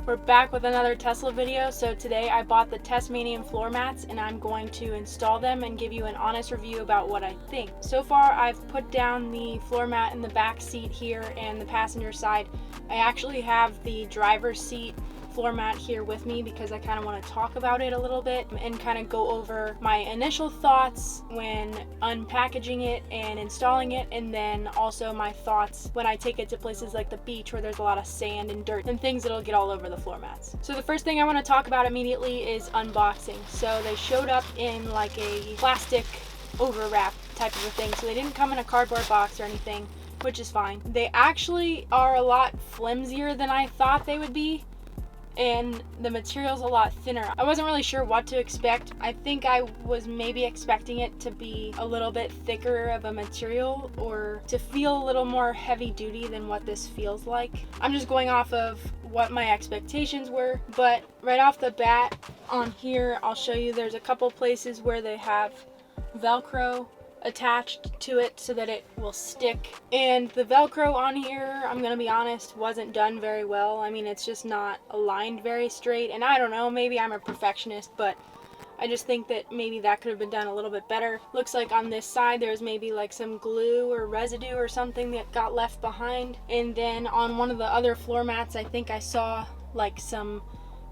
We're back with another Tesla video. So today I bought the Tesmanian floor mats and I'm going to install them and give you an honest review about what I think. So far I've put down the floor mat in the back seat here and the passenger side. I actually have the driver's seat floor mat here with me because I kind of want to talk about it a little bit and kind of go over my initial thoughts when unpackaging it and installing it, and then also my thoughts when I take it to places like the beach where there's a lot of sand and dirt and things that'll get all over the floor mats. So the first thing I want to talk about immediately is unboxing. So they showed up in like a plastic overwrap type of a thing, so they didn't come in a cardboard box or anything, which is fine. They actually are a lot flimsier than I thought they would be, and the material's a lot thinner. I wasn't really sure what to expect. I think I was maybe expecting it to be a little bit thicker of a material or to feel a little more heavy duty than what this feels like. I'm just going off of what my expectations were, but right off the bat on here I'll show you there's a couple places where they have Velcro attached to it so that it will stick, and the Velcro on here, I'm gonna be honest, wasn't done very well. I mean, it's just not aligned very straight, and I don't know, maybe I'm a perfectionist, but I just think that maybe that could have been done a little bit better. Looks like on this side there's maybe like some glue or residue or something that got left behind, and then on one of the other floor mats I think I saw like some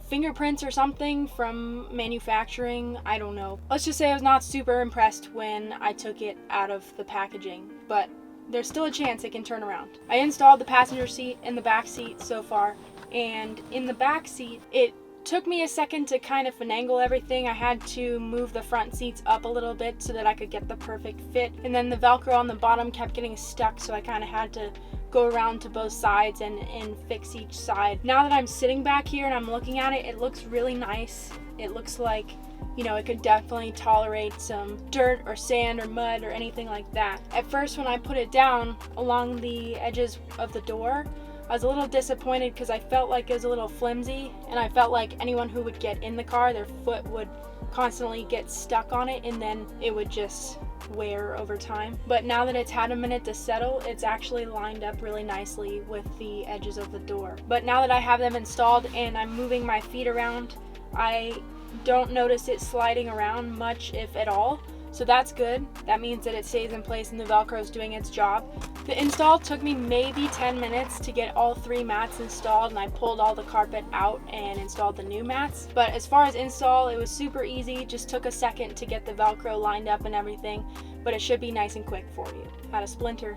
fingerprints or something from manufacturing. I don't know. Let's just say I was not super impressed when I took it out of the packaging, but there's still a chance it can turn around. I installed the passenger seat and the back seat so far, and in the back seat it took me a second to kind of finagle everything. I had to move the front seats up a little bit so that I could get the perfect fit, and then the Velcro on the bottom kept getting stuck, so I kind of had to go around to both sides and fix each side. Now that I'm sitting back here and I'm looking at it, it looks really nice. It looks like, you know, it could definitely tolerate some dirt or sand or mud or anything like that. At first when I put it down along the edges of the door, I was a little disappointed because I felt like it was a little flimsy, and I felt like anyone who would get in the car, their foot would constantly get stuck on it and then it would just wear over time. But now that it's had a minute to settle, it's actually lined up really nicely with the edges of the door. But now that I have them installed and I'm moving my feet around, I don't notice it sliding around much, if at all. So that's good. That means that it stays in place and the Velcro is doing its job. The install took me maybe 10 minutes to get all 3 mats installed, and I pulled all the carpet out and installed the new mats. But as far as install, it was super easy. Just took a second to get the Velcro lined up and everything, but it should be nice and quick for you. Had a splinter.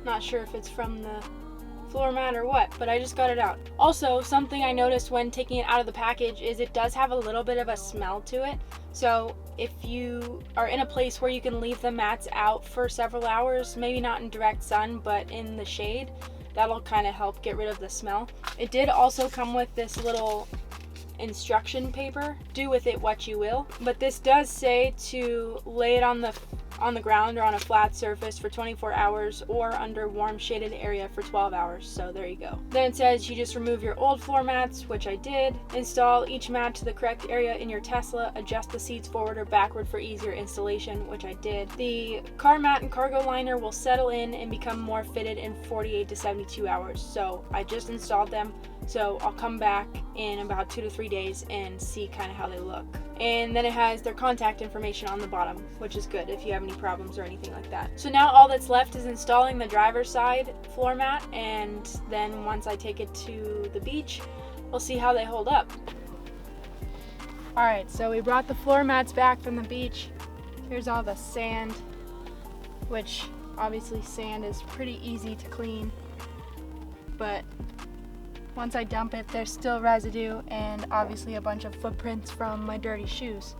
Not sure if it's from the floor mat or what, but I just got it out. Also, something I noticed when taking it out of the package is it does have a little bit of a smell to it. So if you are in a place where you can leave the mats out for several hours, maybe not in direct sun, but in the shade, that'll kind of help get rid of the smell. It did also come with this little instruction paper. Do with it what you will, but this does say to lay it on the ground or on a flat surface for 24 hours or under warm shaded area for 12 hours. So there you go. Then it says you just remove your old floor mats, which I did. Install each mat to the correct area in your Tesla. Adjust the seats forward or backward for easier installation, which I did. The car mat and cargo liner will settle in and become more fitted in 48 to 72 hours. So I just installed them. So I'll come back in about 2 to 3 days and see kind of how they look. And then it has their contact information on the bottom, which is good if you have any problems or anything like that. So now all that's left is installing the driver's side floor mat, and then once I take it to the beach, we'll see how they hold up. Alright, so we brought the floor mats back from the beach. Here's all the sand, which obviously sand is pretty easy to clean, but once I dump it, there's still residue and obviously a bunch of footprints from my dirty shoes.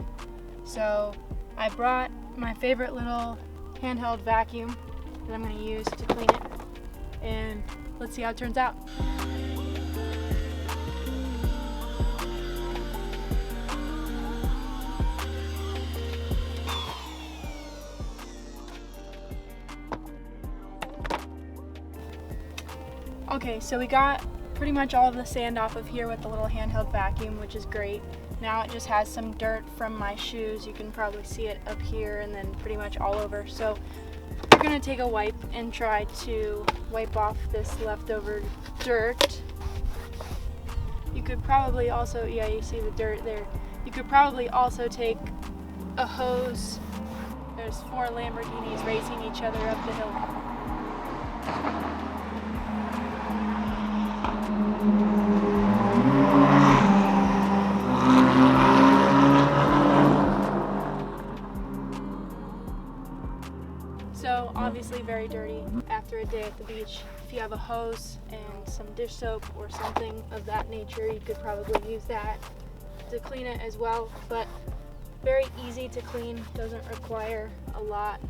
So I brought my favorite little handheld vacuum that I'm going to use to clean it, and let's see how it turns out. Okay, so we got pretty much all of the sand off of here with the little handheld vacuum, which is great. Now it just has some dirt from my shoes. You can probably see it up here and then pretty much all over. So we're gonna take a wipe and try to wipe off this leftover dirt. You could probably also, yeah, you see the dirt there. You could probably also take a hose. There's 4 Lamborghinis racing each other up the hill. So obviously very dirty after a day at the beach. If you have a hose and some dish soap or something of that nature, you could probably use that to clean it as well. But very easy to clean, doesn't require a lot.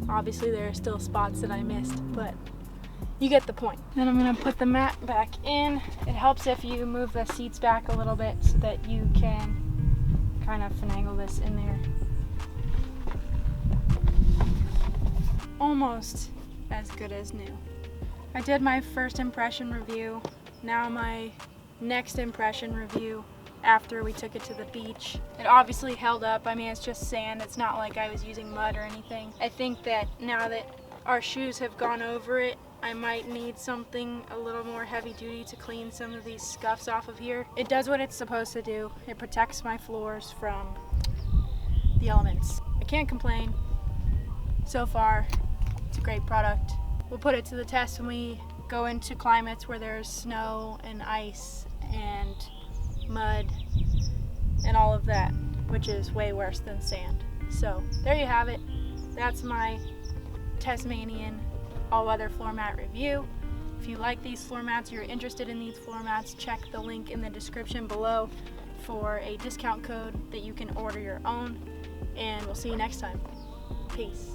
Obviously there are still spots that I missed, but you get the point. Then I'm gonna put the mat back in. It helps if you move the seats back a little bit so that you can kind of finagle this in there. Almost as good as new. I did my first impression review. Now my next impression review after we took it to the beach. It obviously held up. I mean, it's just sand. It's not like I was using mud or anything. I think that now that our shoes have gone over it, I might need something a little more heavy duty to clean some of these scuffs off of here. It does what it's supposed to do. It protects my floors from the elements. I can't complain. So far, it's a great product. We'll put it to the test when we go into climates where there's snow and ice and mud and all of that, which is way worse than sand. So there you have it. That's my Tesmanian all-weather floor mat review. If you like these floor mats, you're interested in these floor mats, check the link in the description below for a discount code that you can order your own, and we'll see you next time. Peace.